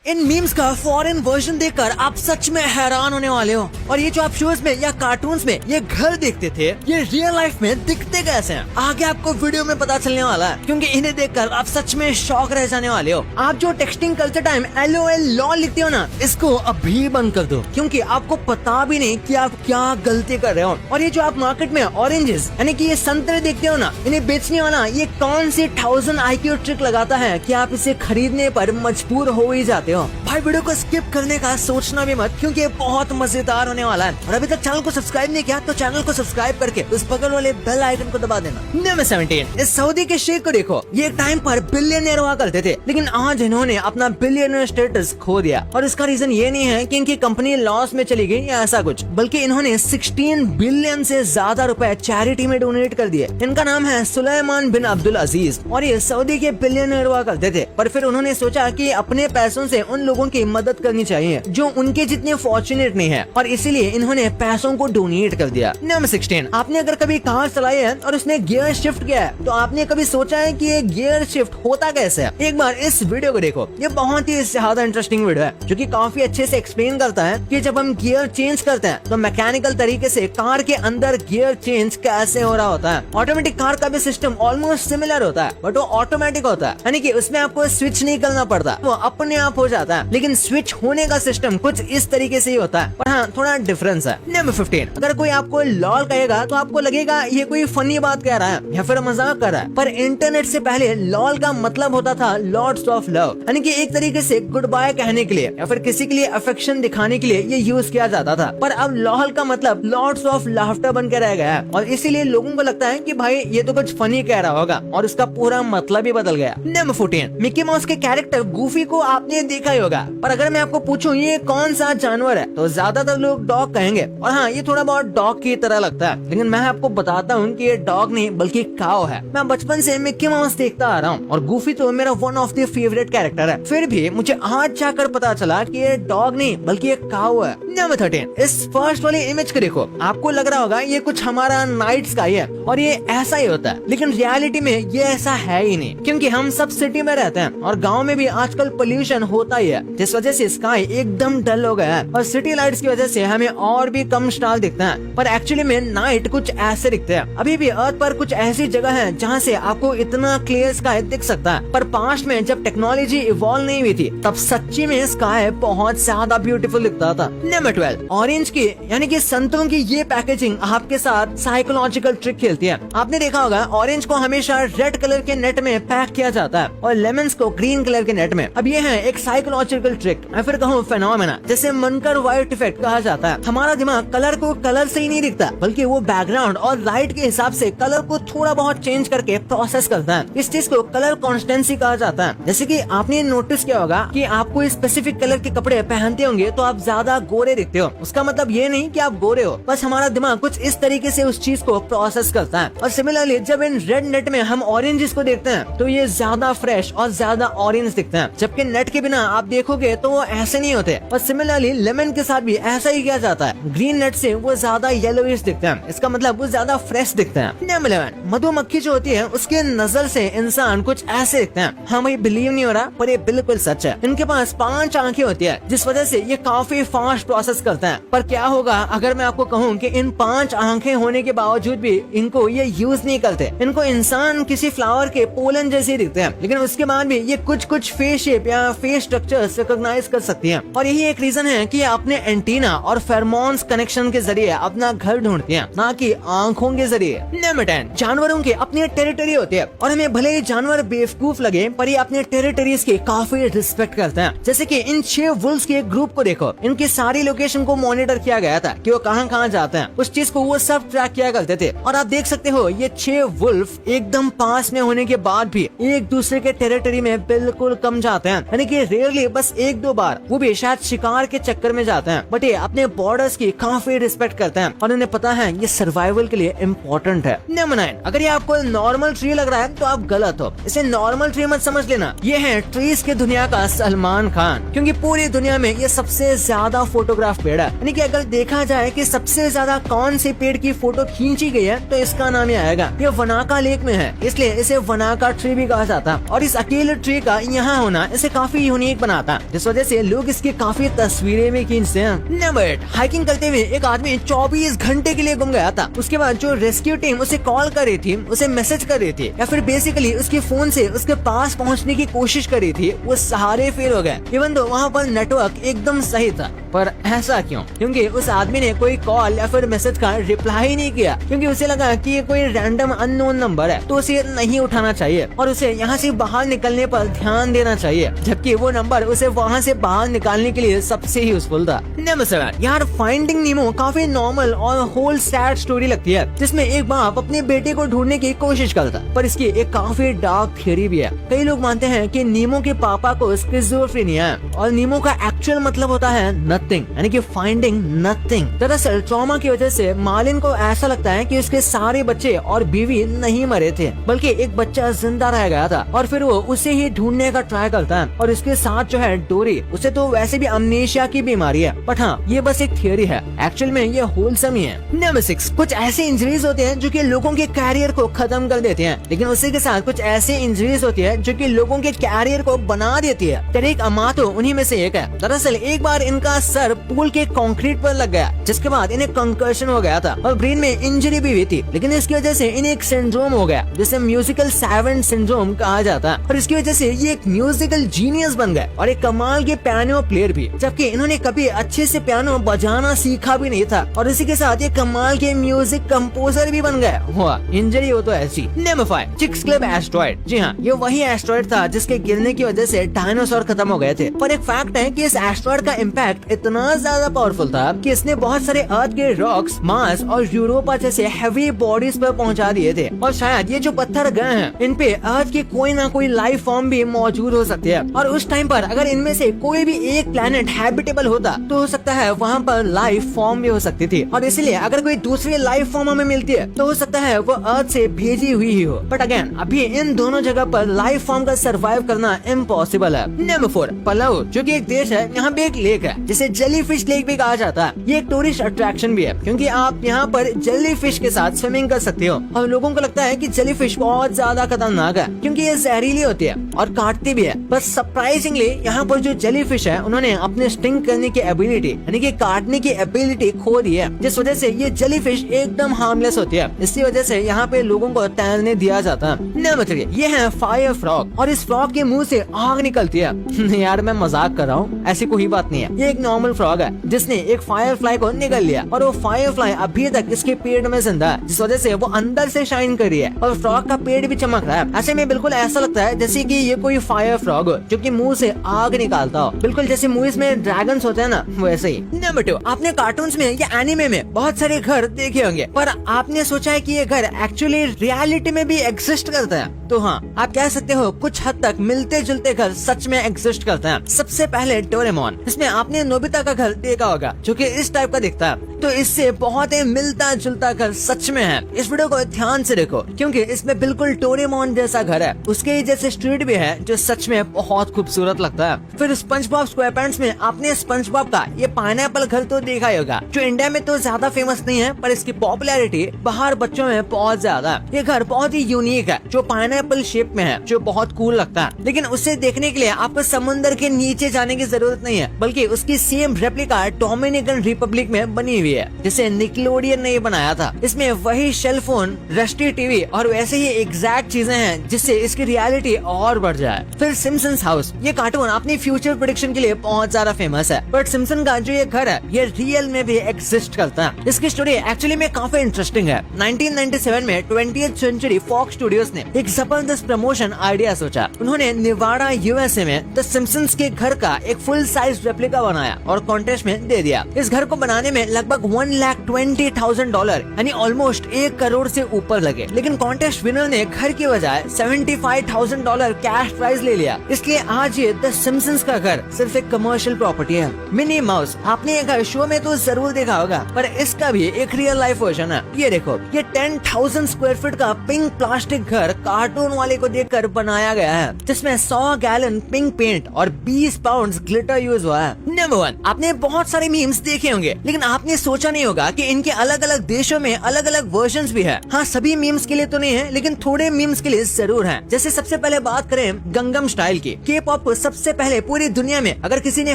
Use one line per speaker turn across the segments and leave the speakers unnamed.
इन memes का foreign version देखकर आप सच में हैरान होने वाले हो। और ये जो आप शोज में या कार्टून्स में ये घर देखते थे, ये रियल लाइफ में दिखते कैसे हैं, आगे आपको वीडियो में पता चलने वाला है। क्योंकि इन्हें देखकर आप सच में शॉक रह जाने वाले हो। आप जो texting culture time LOL lol लिखते हो ना, इसको अभी बंद कर दो, क्योंकि आपको पता भी नहीं कि आप क्या गलती कर रहे हो। और ये जो आप मार्केट में ऑरेंजेस यानी कि ये संतरे देखते हो ना, इन्हें बेचने वाला ये कौन सी 1000 IQ ट्रिक लगाता है कि आप इसे खरीदने पर मजबूर हो ही जाते हो। भाई वीडियो को स्किप करने का सोचना भी मत, क्योंकि ये बहुत मजेदार होने वाला है। और अभी तक चैनल को सब्सक्राइब नहीं किया तो चैनल को सब्सक्राइब करके उस बगल वाले बेल आइकन को दबा देना। नंबर 17, इस सऊदी के शेख को देखो। ये एक टाइम पर बिलियनियर हुआ करते थे, लेकिन आज इन्होंने अपना बिलियनियर स्टेटस खो दिया। और इसका रीजन ये नहीं है कि इनकी कंपनी लॉस में चली गई या ऐसा कुछ, बल्कि इन्होंने 16 बिलियन से ज्यादा रुपए चैरिटी में डोनेट कर दिए। इनका नाम है सुलेमान बिन अब्दुल अजीज और ये सऊदी के बिलियनियर हुआ करते थे। पर फिर उन्होंने सोचा कि अपने पैसों से उन लोगों की मदद करनी चाहिए जो उनके जितने फॉर्चुनेट नहीं है, और इसीलिए इन्होंने पैसों को डोनेट कर दिया। नंबर 16, आपने अगर कभी कार चलाई है और उसने गियर शिफ्ट किया है, तो आपने कभी सोचा है कि ये गियर शिफ्ट होता कैसे है? एक बार इस वीडियो को देखो। ये बहुत ही ज्यादा इंटरेस्टिंग वीडियो है, जो कि काफी अच्छे से एक्सप्लेन करता है कि जब हम गियर चेंज करते हैं तो मैकेनिकल तरीके से कार के अंदर गियर चेंज कैसे हो रहा होता है। ऑटोमेटिक कार का भी सिस्टम ऑलमोस्ट सिमिलर होता है, बट वो ऑटोमेटिक होता है, यानी कि उसमें आपको स्विच नहीं करना पड़ता, वो अपने आप हो जाता है। लेकिन स्विच होने का सिस्टम कुछ इस तरीके से ही होता है, पर हाँ थोड़ा डिफरेंस है। नंबर 15, अगर कोई आपको लॉल कहेगा तो आपको लगेगा ये कोई फनी बात कह रहा है या फिर मजाक कर रहा है, पर इंटरनेट से पहले लॉल का मतलब होता था लॉर्ड्स ऑफ लव, यानी कि एक तरीके से गुड बाय कहने के लिए या फिर किसी के लिए अफेक्शन दिखाने के लिए ये यूज किया जाता था। पर अब लॉल का मतलब लॉर्ड्स ऑफ लाफ्टर बन के रह गया है, और इसीलिए लोगों को लगता है कि भाई ये तो कुछ फनी कह रहा होगा, और इसका पूरा मतलब ही बदल गया। नंबर 14, मिकी माउस के कैरेक्टर गूफी को आपने देखा ही होगा, पर अगर मैं आपको पूछूं ये कौन सा जानवर है, तो ज्यादातर लोग डॉग कहेंगे। और हाँ, ये थोड़ा बहुत डॉग की तरह लगता है, लेकिन मैं आपको बताता हूँ कि ये डॉग नहीं बल्कि काऊ है। मैं बचपन से मिकी माउस देखता आ रहा हूँ, और गूफी तो मेरा one of the favourite character है। फिर भी मुझे आज जाकर पता चला कि ये डॉग नहीं बल्कि एक काऊ है। नंबर 13, इस फर्स्ट वाली इमेज को देखो। आपको लग रहा होगा ये कुछ हमारा नाइट स्काई है, और ये ऐसा ही होता है, लेकिन रियलिटी में ये ऐसा है ही नहीं, क्योंकि हम सब सिटी में रहते हैं और गाँव में भी आजकल पोल्यूशन होता ही है, जिस वजह से स्काई एकदम डल हो गया है, और सिटी लाइट्स की वजह से हमें और भी कम स्टार दिखते हैं। पर एक्चुअली में नाइट कुछ ऐसे दिखते हैं। अभी भी अर्थ पर कुछ ऐसी जगह है जहाँ से आपको इतना क्लियर स्काई दिख सकता है, पर पास्ट में जब टेक्नोलॉजी इवॉल्व नहीं हुई थी तब सच्ची में स्काई बहुत ज्यादा ब्यूटीफुल दिखता था। नंबर 12, ऑरेंज की यानी कि संतरों की ये पैकेजिंग आपके साथ साइकोलॉजिकल ट्रिक खेलती है। आपने देखा होगा ऑरेंज को हमेशा रेड कलर के नेट में पैक किया जाता है और लेमन्स को ग्रीन कलर के नेट में। अब ये है एक साइकोलॉजिकल ट्रिक, मैं फिर कहूँ फेनोमेना, जैसे मनकर व्हाइट इफेक्ट कहा जाता है। हमारा दिमाग कलर को कलर से ही नहीं दिखता, बल्कि वो बैकग्राउंड और लाइट के हिसाब से कलर को थोड़ा बहुत चेंज करके प्रोसेस करता है। इस चीज को कलर कॉन्स्टेंसी कहा जाता है। जैसे कि आपने नोटिस किया होगा कि आपको स्पेसिफिक कलर के कपड़े पहनते होंगे तो आप ज्यादा गोरे दिखते हो। उसका मतलब ये नहीं कि आप गोरे हो, बस हमारा दिमाग कुछ इस तरीके से उस चीज को प्रोसेस करता है। और सिमिलरली जब इन रेड नेट में हम ऑरेंजेस को देखते हैं तो ये ज्यादा फ्रेश और ज्यादा ऑरेंज दिखते हैं, जबकि नेट के बिना आप देखोगे तो वो ऐसे नहीं होते। और सिमिलरली लेमन के साथ भी ऐसा ही किया जाता है, ग्रीन नेट से वो ज्यादा येलोइश दिखते हैं, इसका मतलब वो ज्यादा फ्रेश दिखते हैं। नंबर 11, मधुमक्खी जो होती है उसके नजर से इंसान कुछ ऐसे दिखते हैं। हाँ भाई बिलीव नहीं हो रहा, पर ये बिल्कुल सच है। इनके पास 5 आंखें होती है, जिस वजह से ये काफी फास्ट प्रोसेस करते हैं। पर क्या होगा अगर मैं आपको कहूँ कि इन 5 आंखें होने के बावजूद भी इनको ये यूज नहीं करते। इनको इंसान किसी फ्लावर के पोलन जैसे दिखते हैं, लेकिन उसके बाद भी ये कुछ फेस शेप या फेस स्ट्रक्चर रिकॉग्नाइज कर सकती है। और यही एक रीजन है कि अपने एंटीना और फेरोमोन्स कनेक्शन के जरिए अपना घर ढूंढती हैं, ना कि आंखों के जरिए। नंबर 10, जानवरों के अपनी टेरिटरी होती है, और हमें भले ही जानवर बेवकूफ लगे पर ये अपने टेरिटरीज की काफी रिस्पेक्ट करते हैं। जैसे कि इन 6 वुल्व्स के एक ग्रुप को देखो, इनकी सारी लोकेशन को मॉनिटर किया गया था कि वो कहाँ जाते हैं, उस चीज को वो सब ट्रैक किया करते थे। और आप देख सकते हो ये 6 वुल्फ एकदम पास में होने के बाद भी एक दूसरे के टेरिटरी में बिल्कुल कम जाते हैं, यानी कि रेयरली बस 1-2 बार, वो भी शायद शिकार के चक्कर में जाते हैं, बट ये अपने बॉर्डर्स की काफी रिस्पेक्ट करते हैं और उन्हें पता है ये सर्वाइवल के लिए इम्पोर्टेंट है। नंबर 9, अगर ये आपको नॉर्मल ट्री लग रहा है तो आप गलत हो, इसे नॉर्मल ट्री मत समझ लेना। ये है ट्रीज की दुनिया का सलमान खान, क्योंकि पूरी दुनिया में ये सबसे ज्यादा फोटोग्राफ पेड़ है। यानी कि अगर देखा जाए कि सबसे ज्यादा कौन से पेड़ की फोटो खींची गई है तो इसका नाम ही आएगा। ये वनाका लेक में है, इसलिए इसे वनाका ट्री भी कहा जाता है। और इस अकेले ट्री का यहाँ होना इसे काफी यूनिक यूनिक बनाता है, जिस वजह से लोग इसकी काफी तस्वीरें भी खींचते हैं। नंबर 8, हाइकिंग करते हुए एक आदमी 24 घंटे के लिए गुम गया था। उसके बाद जो रेस्क्यू टीम उसे कॉल कर रही थी, उसे मैसेज कर रही थी, या फिर बेसिकली उसके फोन से उसके पास पहुंचने की कोशिश कर रही थी, वो सारे फेल हो गए। इवन तो वहाँ पर नेटवर्क एकदम सही था। पर ऐसा क्यों? क्योंकि उस आदमी ने कोई कॉल या फिर मैसेज का रिप्लाई ही नहीं किया, क्योंकि उसे लगा कि ये कोई रैंडम अननोन नंबर है, तो उसे नहीं उठाना चाहिए और उसे यहाँ से बाहर निकलने पर ध्यान देना चाहिए, जबकि वो नंबर उसे वहाँ से बाहर निकालने के लिए सबसे यूजफुल था। नंबर 7, यार फाइंडिंग नीमो काफी नॉर्मल और होल सैड स्टोरी लगती है, जिसमें एक बाप अपने बेटे को ढूंढने की कोशिश करता है, पर इसकी एक काफी डार्क थ्योरी भी है। कई लोग मानते हैं कि नीमो के पापा को स्किज़ोफ्रेनिया है और नीमो का एक्चुअल मतलब होता है नथिंग, यानी कि फाइंडिंग नथिंग। दरअसल ट्रॉमा की वजह से मार्लिन को ऐसा लगता है कि उसके सारे बच्चे और बीवी नहीं मरे थे, बल्कि एक बच्चा जिंदा रह गया था, और फिर वो उसे ही ढूंढने का ट्राई करता है। और इसके साथ जो है डोरी, उसे तो वैसे भी अमनेशिया की बीमारी है, बट हाँ ये बस एक थियोरी है, एक्चुअल में ये होलसम ही है। नंबर 6, कुछ ऐसे इंजरीज होते हैं जो कि लोगों के कैरियर को खत्म कर देते हैं, लेकिन उसी के साथ कुछ ऐसे इंजरीज होती है जो कि लोगों के कैरियर को बना देती है। तरीक अमातो उन्हीं में से एक है। दरअसल एक बार इनका सर पूल के कंक्रीट पर लग गया, जिसके बाद इन्हें कंकर्शन हो गया था और ब्रेन में इंजरी भी हुई थी, लेकिन इसकी वजह से इन्हें एक सिंड्रोम हो गया जिसे म्यूजिकल सैवेंट सिंड्रोम कहा जाता है, और इसकी वजह से ये एक म्यूजिकल जीनियस बन गए और एक कमाल के पियानो प्लेयर भी, जबकि इन्होंने कभी अच्छे से पियानो बजाना सीखा भी नहीं था, और इसी के साथ ये कमाल के म्यूजिक कंपोजर भी बन गए। हुआ इंजरी हो तो ऐसी। Number 5, Chicxulub asteroid. जी हाँ, ये वही एस्ट्रॉइड था जिसके गिरने की वजह से डायनासोर खत्म हो गए थे, पर एक फैक्ट है कि इस एस्ट्रॉइड का इम्पैक्ट इतना ज्यादा पावरफुल था कि इसने बहुत सारे अर्थ के रॉक्स, मार्स और यूरोपा जैसे हैवी बॉडीज पर पहुंचा दिए थे, और शायद ये जो पत्थर गए हैं इन पे अर्थ की कोई ना कोई लाइफ फॉर्म भी मौजूद हो सकती है, और उस टाइम पर अगर इनमें से कोई भी एक प्लेनेट हैबिटेबल होता तो हो सकता है वहाँ पर लाइफ फॉर्म भी हो सकती थी, और इसलिए अगर कोई दूसरी लाइफ फॉर्म हमें मिलती है तो हो सकता है वो अर्थ से भेजी हुई ही हो। बट अगेन अभी इन दोनों जगह पर लाइफ फॉर्म का सर्वाइव करना इम्पॉसिबल है। नंबर 4, पलाऊ, जो कि एक देश है, यहाँ पे एक लेक है जिसे जेलीफिश लेक भी कहा जाता है। ये एक टूरिस्ट अट्रैक्शन भी है, क्योंकि आप यहाँ पर जेलीफिश के साथ स्विमिंग कर सकते हो, और लोगों को लगता है कि जेलीफिश बहुत ज्यादा खतरनाक है क्योंकि ये जहरीली होती है और काटती भी है। बस सरप्राइजिंगली यहाँ पर जो जेलीफिश है उन्होंने अपने स्टिंग करने की एबिलिटी, यानी कि काटने की एबिलिटी खो दी है, जिस वजह से ये जेलीफिश एकदम हार्मलेस होती है। इसी वजह से यहाँ पे लोगों को तैरने दिया जाता है। नंबर 3, ये है फायर फ्रॉग, और इस फ्रॉग के मुंह से आग निकलती है। यार मैं मजाक कर रहा हूँ, ऐसी कोई बात नहीं है। ये एक नॉर्मल फ्रॉग है जिसने एक फायर फ्लाई को निगल लिया, और वो फायर फ्लाई अभी तक इसके पेट में जिंदा है, जिस वजह से वो अंदर से शाइन कर रही है और फ्रॉग का पेट भी चमक रहा है। ऐसे में बिल्कुल ऐसा लगता है जैसे कि ये कोई फायर फ्रॉग हो जो कि मुंह से आग निकालता हो, बिल्कुल जैसे मूवीज में ड्रैगन्स होते हैं ना, वैसे ही। नंबर 2, आपने कार्टून्स में या एनिमे में बहुत सारे घर देखे होंगे, पर आपने सोचा है कि ये घर एक्चुअली रियलिटी में भी एग्जिस्ट करता है? तो हाँ, आप कह सकते हो कुछ हद तक मिलते जुलते घर सच में एग्जिस्ट करते हैं। सबसे पहले डोरेमोन, इसमें आपने नोबिता का घर देखा होगा जो कि इस टाइप का दिखता है, तो इससे बहुत ही मिलता जुलता घर सच में है। इस वीडियो को ध्यान से देखो क्योंकि इसमें बिल्कुल डोरेमोन जैसा घर है, उसके ही जैसे स्ट्रीट भी है जो सच में बहुत खूबसूरत लगता है। फिर स्पंजबॉब स्क्वायरपैंट्स में आपने स्पंजबॉब का ये पाइनएप्पल घर तो देखा ही होगा, जो इंडिया में तो ज्यादा फेमस नहीं है, पर इसकी पॉपुलैरिटी बाहर बच्चों में बहुत ज्यादा है। ये घर बहुत ही यूनिक है, जो पाइनएप्पल शेप में है, जो बहुत कूल लगता है। लेकिन उसे देखने के लिए आपको समुद्र के नीचे जाने की जरूरत नहीं है, बल्कि उसकी सेम रेप्लिका डोमिनिकन रिपब्लिक में बनी हुई है, जिसे निकलोडियन ने बनाया था। इसमें वही सेल फोन, रस्टी टीवी और वैसे ही एग्जैक्ट चीजें हैं जिससे इसकी रियलिटी और बढ़ जाए। फिर सिम्पसन्स हाउस, ये कार्टून अपनी फ्यूचर प्रेडिक्शन के लिए बहुत ज्यादा फेमस है, बट सिम्पसन का जो ये घर है ये रियल में भी एग्जिस्ट करता है। इसकी स्टोरी एक्चुअली में काफी इंटरेस्टिंग है। 1997 में 20th सेंचुरी फॉक्स स्टूडियोज ने एक जबरदस्त प्रमोशन आइडिया सोचा। उन्होंने निवाड़ा यूएसए में द सिम्पसन्स के घर का एक फुल साइज रेप्लिका बनाया और कॉन्टेस्ट में दे दिया। इस घर को बनाने में लगभग $1,20,000 यानी ऑलमोस्ट 1 करोड़ से ऊपर लगे, लेकिन कॉन्टेस्ट विनर ने घर की बजाय $75,000 कैश प्राइज ले लिया। इसलिए आज ये द सिम्पसन्स का घर सिर्फ एक कमर्शियल प्रॉपर्टी है। मिनी माउस, आपने ये घर शो में तो जरूर देखा होगा, पर इसका भी एक रियल लाइफ वर्जन है। ये देखो, ये 10,000 स्क्वायर फीट का पिंक प्लास्टिक घर कार्टून कार्टून वाले को देखकर बनाया गया है, जिसमें 100 गैलन पिंक पेंट और 20 पाउंड ग्लिटर यूज हुआ है। नंबर 1, आपने बहुत सारे मीम्स देखे होंगे, लेकिन आपने सोचा नहीं होगा कि इनके अलग अलग देशों में अलग अलग वर्जन्स भी है। हाँ, सभी मीम्स के लिए तो नहीं है, लेकिन थोड़े मीम्स के लिए जरूर है। जैसे सबसे पहले बात करें गंगम स्टाइल की। के पॉप को सबसे पहले पूरी दुनिया में अगर किसी ने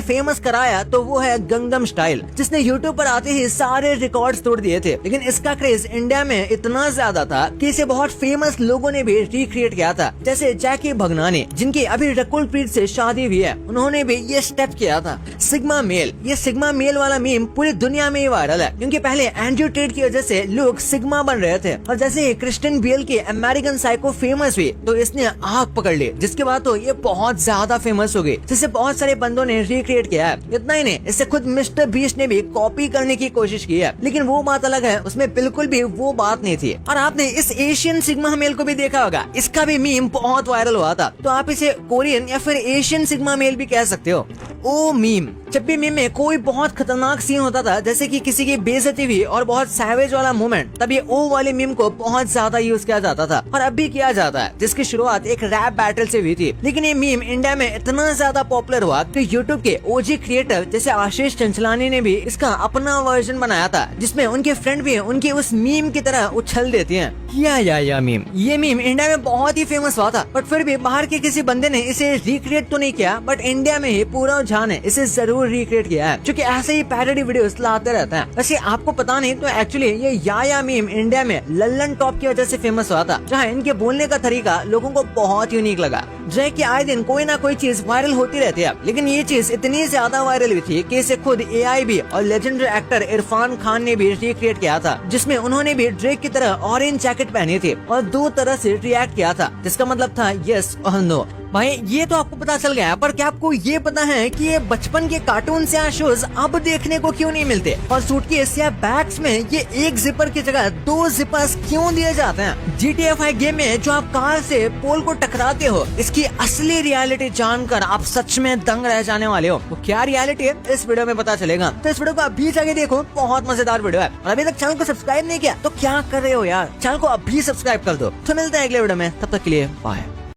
फेमस कराया तो वो है गंगम स्टाइल, जिसने यूट्यूब पर आते ही सारे रिकॉर्ड्स तोड़ दिए थे। लेकिन इसका क्रेज इंडिया में इतना ज्यादा था कि इसे बहुत फेमस लोगों ने भी रिक्रिएट किया था, जैसे जैकी भगनानी, जिनकी अभी रकुल प्रीत से शादी भी है, उन्होंने भी ये स्टेप किया था। सिग्मा मेल, ये सिग्मा मेल वाला मीम पूरी दुनिया में वायरल है, क्योंकि पहले एंड्रयू टेट की वजह से लोग सिग्मा बन रहे थे, और जैसे ही क्रिस्टियन बेल की अमेरिकन साइको फेमस हुई तो इसने आग पकड़ ली, जिसके बाद तो ये बहुत ज्यादा फेमस हो गई, जिसे बहुत सारे बंदों ने रिक्रिएट किया है। इतना ही नहीं, इससे खुद मिस्टर बीस्ट ने भी कॉपी करने की कोशिश की है, लेकिन वो बात अलग है, उसमें बिल्कुल भी वो बात नहीं थी। और आपने इस एशियन सिग्मा मेल को भी देखा होगा, इसका भी मीम बहुत वायरल हुआ था, तो आप इसे कोरियन या फिर एशियन सिग्मा मेल भी कह सकते हो। ओ मीम, जब भी मीम में कोई बहुत खतरनाक सीन होता था, जैसे कि किसी की बेइज्जती हुई और बहुत सैवेज वाला मोमेंट, तब ये ओ वाले मीम को बहुत ज्यादा यूज किया जाता था, और अब भी किया जाता है, जिसकी शुरुआत एक रैप बैटल से हुई थी। लेकिन ये मीम इंडिया में इतना ज्यादा पॉपुलर हुआ कि यूट्यूब के ओजी क्रिएटर जैसे आशीष चंचलानी ने भी इसका अपना वर्जन बनाया था, जिसमें उनके फ्रेंड भी उनके उस मीम की तरह उछल देती हैं। या मीम, ये मीम इंडिया में बहुत ही फेमस हुआ था, बट फिर भी बाहर के किसी बंदे ने इसे रिक्रिएट तो नहीं किया, बट इंडिया में ही पूरा जान है इसे जरूर रिक्रिएट किया है, क्योंकि ऐसे ही पैरोडी वीडियोस लाते रहते हैं। वैसे आपको पता नहीं तो एक्चुअली ये या मीम इंडिया में लल्लन टॉप की वजह से फेमस हुआ था, जहाँ इनके बोलने का तरीका लोगों को बहुत यूनिक लगा। ड्रेक की आए दिन कोई ना कोई चीज वायरल होती रहती है, लेकिन ये चीज इतनी ज्यादा वायरल हुई थी कि इसे खुद AI भी और लेजेंडरी एक्टर इरफान खान ने भी रिक्रिएट किया था, जिसमें उन्होंने भी ड्रेक की तरह ऑरेंज जैकेट पहनी थी और 2 तरह से रिएक्ट किया था, जिसका मतलब था यस और नो। भाई ये तो आपको पता चल गया, पर क्या आपको ये पता है कि ये बचपन के कार्टून या शोज अब देखने को क्यों नहीं मिलते, और सूटकेस या बैग्स में ये एक जिपर की जगह 2 जिपर्स क्यों दिए जाते हैं? GTA 5 गेम में जो आप कार से पोल को टकराते हो, इसकी असली रियलिटी जानकर आप सच में दंग रह जाने वाले हो। तो क्या रियलिटी है इस वीडियो में पता चलेगा, तो इस वीडियो को अभी जाके देखो, बहुत मजेदार वीडियो है। और अभी तक चैनल को सब्सक्राइब नहीं किया तो क्या कर रहे हो यार, चैनल को अभी सब्सक्राइब कर दो। तो मिलते हैं अगले वीडियो में, तब तक के लिए बाय।